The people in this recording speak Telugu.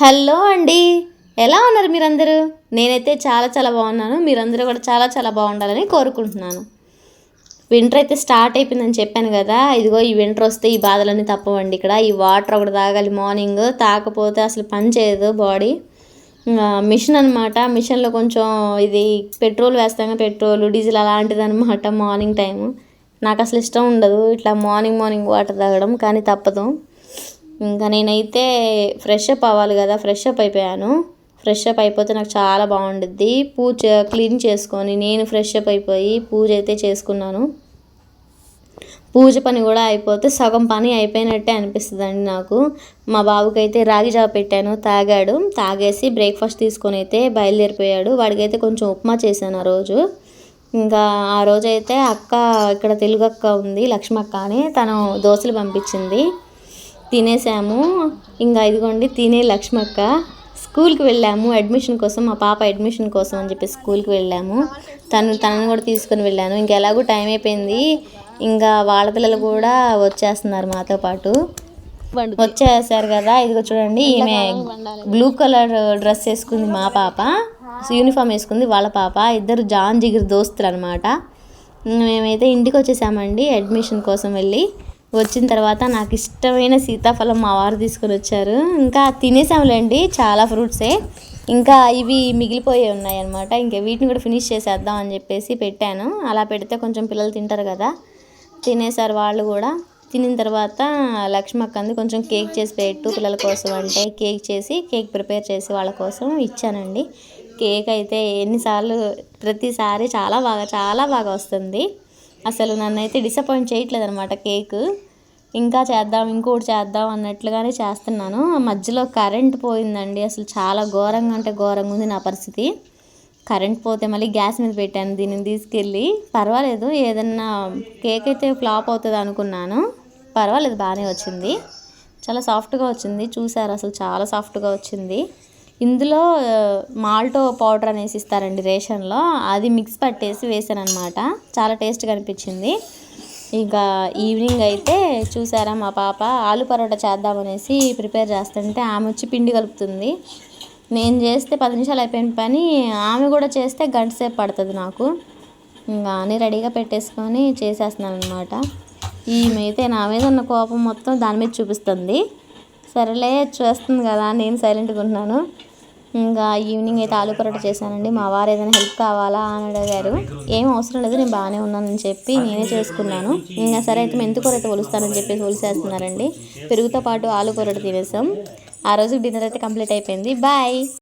హలో అండి, ఎలా ఉన్నారు మీరందరూ? నేనైతే చాలా చాలా బాగున్నాను. మీరందరూ కూడా చాలా చాలా బాగుండాలని కోరుకుంటున్నాను. వింటర్ అయితే స్టార్ట్ అయిపోయిందని చెప్పాను కదా. ఇదిగో ఈ వింటర్ వస్తే ఈ బాధలన్నీ తప్పవండి. ఇక్కడ ఈ వాటర్ ఒకటి తాగాలి మార్నింగ్, తాకపోతే అసలు పని చేయదు బాడీ. మిషన్ అనమాట. మిషన్లో కొంచెం ఇది పెట్రోల్ వేస్తాం, పెట్రోల్ డీజిల్ అలాంటిది అనమాట. మార్నింగ్ టైము నాకు అసలు ఇష్టం ఉండదు ఇట్లా మార్నింగ్ వాటర్ తాగడం, కానీ తప్పదు. ఇంకా నేనైతే ఫ్రెష్ అప్ అవ్వాలి కదా, ఫ్రెష్ అప్ అయిపోయాను. ఫ్రెష్ అప్ అయిపోతే నాకు చాలా బాగుండుద్ది. పూజ క్లీన్ చేసుకొని నేను ఫ్రెష్ అప్ అయిపోయి పూజ అయితే చేసుకున్నాను. పూజ పని కూడా అయిపోతే సగం పని అయిపోయినట్టే అనిపిస్తుంది అండి నాకు. మా బాబుకి అయితే రాగి జావ పెట్టాను, తాగాడు. తాగేసి బ్రేక్ఫాస్ట్ తీసుకొని అయితే బయలుదేరిపోయాడు. వాడికైతే కొంచెం ఉప్మా చేశాను ఆ రోజు. ఇంకా ఆ రోజైతే అక్క, ఇక్కడ తెలుగు అక్క ఉంది లక్ష్మక్క అని, తను దోశలు పంపించింది. తినేసాము. ఇంకా ఇదిగోండి తినే లక్ష్మక్క. స్కూల్కి వెళ్ళాము అడ్మిషన్ కోసం, మా పాప అడ్మిషన్ కోసం అని చెప్పి స్కూల్కి వెళ్ళాము. తనని కూడా తీసుకొని వెళ్ళాను. ఇంకా ఎలాగో టైం అయిపోయింది. ఇంకా వాళ్ళ పిల్లలు కూడా వచ్చేస్తున్నారు మాతో పాటు. వచ్చేసారు కదా. ఇదిగో చూడండి, ఈమె బ్లూ కలర్ డ్రెస్ వేసుకుంది మా పాప, యూనిఫామ్ వేసుకుంది వాళ్ళ పాప. ఇద్దరు జాన్ జిగిరి దోస్తులు అనమాట. మేమైతే ఇంటికి వచ్చేసామండి అడ్మిషన్ కోసం వెళ్ళి. వచ్చిన తర్వాత నాకు ఇష్టమైన సీతాఫలం మా వారు తీసుకొని వచ్చారు. ఇంకా తినేసాములేండి, చాలా ఫ్రూట్సే. ఇంకా ఇవి మిగిలిపోయి ఉన్నాయి అనమాట. ఇంకా వీటిని కూడా ఫినిష్ చేసేద్దాం అని చెప్పేసి పెట్టాను. అలా పెడితే కొంచెం పిల్లలు తింటారు కదా. తినేసారు వాళ్ళు కూడా. తినిన తర్వాత లక్ష్మక్కంది కొంచెం కేక్ చేసి పెట్టు పిల్లల కోసం అంటే కేక్ చేసి, కేక్ ప్రిపేర్ చేసి వాళ్ళ కోసం ఇచ్చానండి. కేక్ అయితే ప్రతిసారి చాలా బాగా వస్తుంది. అసలు నన్నైతే డిసప్పాయింట్ చేయట్లేదు అనమాట కేక్. ఇంకోటి చేద్దాం అన్నట్లుగానే చేస్తున్నాను. మధ్యలో కరెంట్ పోయిందండి. అసలు చాలా ఘోరంగా అంటే ఘోరంగా ఉంది నా పరిస్థితి. కరెంట్ పోతే మళ్ళీ గ్యాస్ మీద పెట్టాను దీనిని తీసుకెళ్ళి. పర్వాలేదు, ఏదన్నా కేక్ అయితే ఫ్లాప్ అవుతుంది అనుకున్నాను. పర్వాలేదు, బాగానే వచ్చింది. చాలా సాఫ్ట్గా వచ్చింది. చూసారు, అసలు చాలా సాఫ్ట్గా వచ్చింది. ఇందులో మాల్టో పౌడర్ అనేసి ఇస్తారండి రేషన్లో, అది మిక్స్ పట్టేసి వేసాను అనమాట. చాలా టేస్ట్గా అనిపించింది. ఇంకా ఈవినింగ్ అయితే చూసారా, మా పాప ఆలు పరోటా చేద్దామనేసి ప్రిపేర్ చేస్తుంటే ఆమె వచ్చి పిండి కలుపుతుంది. నేను చేస్తే 10 నిమిషాలు అయిపోయిన పని ఆమె కూడా చేస్తే గంట సేపు పడుతుంది నాకు. ఇంకా అన్నీ రెడీగా పెట్టేసుకొని చేసేస్తున్నాను అనమాట. ఈమె అయితే నా మీద ఉన్న కోపం మొత్తం దాని మీద చూపిస్తుంది. సరేలే చేస్తుంది కదా, నేను సైలెంట్గా ఉంటున్నాను. ఇంకా ఈవినింగ్ అయితే ఆలు పరోటా చేశానండి. మా వారు ఏదైనా హెల్ప్ కావాలా అని అడిగారు. ఏం అవసరం లేదు, నేను బాగానే ఉన్నానని చెప్పి నేనే చేసుకున్నాను. ఇంకా సరే అయితే మెంతికూర అయితే ఒలుస్తానని చెప్పేసి ఒలిసేస్తున్నారండి. పెరుగుతో పాటు ఆలు పరోటా తినేసాం. ఆ రోజు డిన్నర్ అయితే కంప్లీట్ అయిపోయింది. బాయ్.